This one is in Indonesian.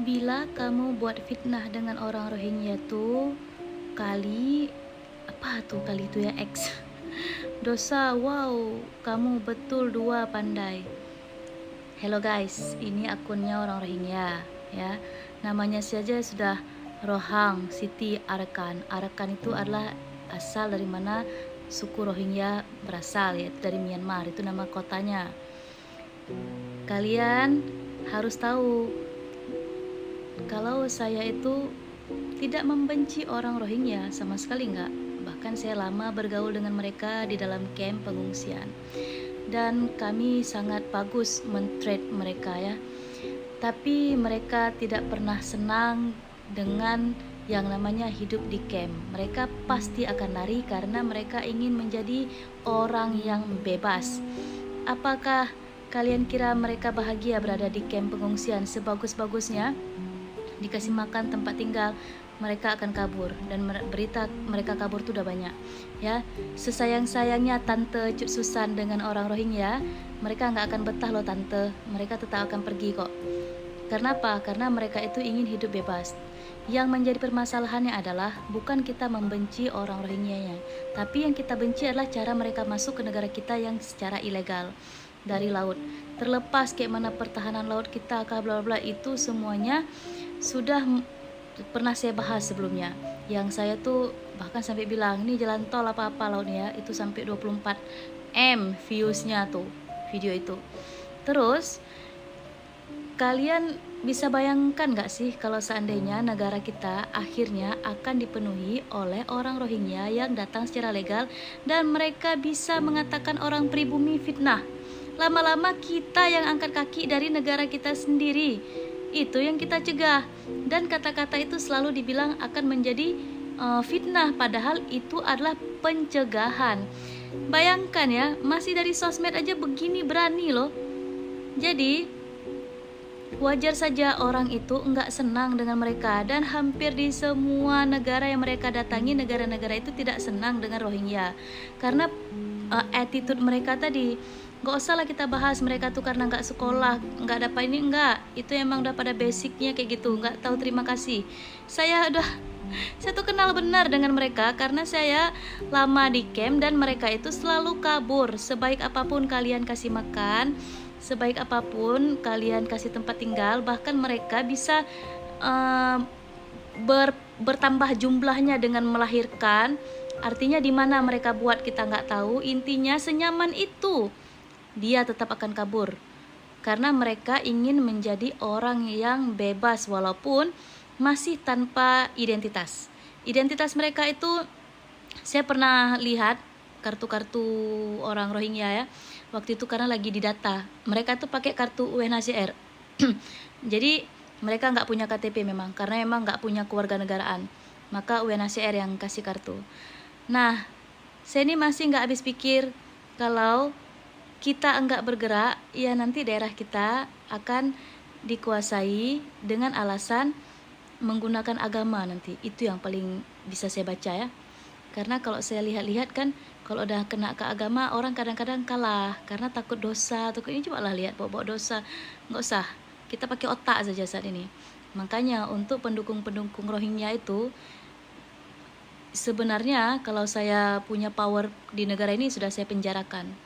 Bila kamu buat fitnah dengan orang Rohingya tuh kali apa tuh kali itu ya X dosa, wow, kamu betul dua pandai. Hello guys, ini akunnya orang Rohingya ya. Namanya saja sudah Rohang Siti Arakan. Arakan itu adalah asal dari mana suku Rohingya berasal, yaitu dari Myanmar. Itu nama kotanya. Kalian harus tahu kalau saya itu tidak membenci orang Rohingya, sama sekali enggak. Bahkan saya lama bergaul dengan mereka di dalam camp pengungsian. Dan kami sangat bagus men-treat mereka ya. Tapi mereka tidak pernah senang dengan yang namanya hidup di camp. Mereka pasti akan lari karena mereka ingin menjadi orang yang bebas. Apakah kalian kira mereka bahagia berada di camp pengungsian? Sebagus-bagusnya dikasih makan, tempat tinggal, mereka akan kabur. Dan berita mereka kabur itu udah banyak ya. Sesayang-sayangnya Tante Cut Susan dengan orang Rohingya, mereka nggak akan betah loh Tante. Mereka tetap akan pergi kok. Karena apa? Karena mereka itu ingin hidup bebas. Yang menjadi permasalahannya adalah bukan kita membenci orang Rohingya-nya, tapi yang kita benci adalah cara mereka masuk ke negara kita yang secara ilegal dari laut. Terlepas kayak mana pertahanan laut kita, bla bla bla, itu semuanya sudah pernah saya bahas sebelumnya. Yang saya tuh bahkan sampai bilang ini jalan tol apa-apa lautnya ya, itu sampai 24 M viewsnya tuh video itu. Terus kalian bisa bayangkan gak sih kalau seandainya negara kita akhirnya akan dipenuhi oleh orang Rohingya yang datang secara legal dan mereka bisa mengatakan orang pribumi fitnah. Lama-lama kita yang angkat kaki dari negara kita sendiri. Itu yang kita cegah. Dan kata-kata itu selalu dibilang akan menjadi fitnah, padahal itu adalah pencegahan. Bayangkan ya, masih dari sosmed aja begini berani loh. Jadi wajar saja orang itu enggak senang dengan mereka, dan hampir di semua negara yang mereka datangi, negara-negara itu tidak senang dengan Rohingya karena attitude mereka tadi. Gak usah lah kita bahas mereka tuh karena nggak sekolah, nggak dapat ini, enggak, itu emang udah pada basicnya kayak gitu, nggak tahu terima kasih. Saya tuh kenal benar dengan mereka karena saya lama di camp dan mereka itu selalu kabur. Sebaik apapun kalian kasih makan, sebaik apapun kalian kasih tempat tinggal, bahkan mereka bisa bertambah jumlahnya dengan melahirkan. Artinya di mana mereka buat kita nggak tahu. Intinya senyaman itu dia tetap akan kabur karena mereka ingin menjadi orang yang bebas walaupun masih tanpa identitas. Identitas mereka itu saya pernah lihat kartu-kartu orang Rohingya ya. Waktu itu karena lagi didata, mereka tuh pakai kartu UNHCR. Jadi mereka nggak punya KTP memang, karena memang nggak punya kewarganegaraan. Maka UNHCR yang kasih kartu. Nah, saya ini masih nggak habis pikir kalau kita enggak bergerak, ya nanti daerah kita akan dikuasai dengan alasan menggunakan agama nanti. Itu yang paling bisa saya baca ya. Karena kalau saya lihat-lihat kan, kalau udah kena ke agama, orang kadang-kadang kalah karena takut dosa. Takut ini, coba lah lihat bawa-bawa dosa. Nggak usah, kita pakai otak saja saat ini. Makanya untuk pendukung-pendukung Rohingya itu, sebenarnya kalau saya punya power di negara ini sudah saya penjarakan.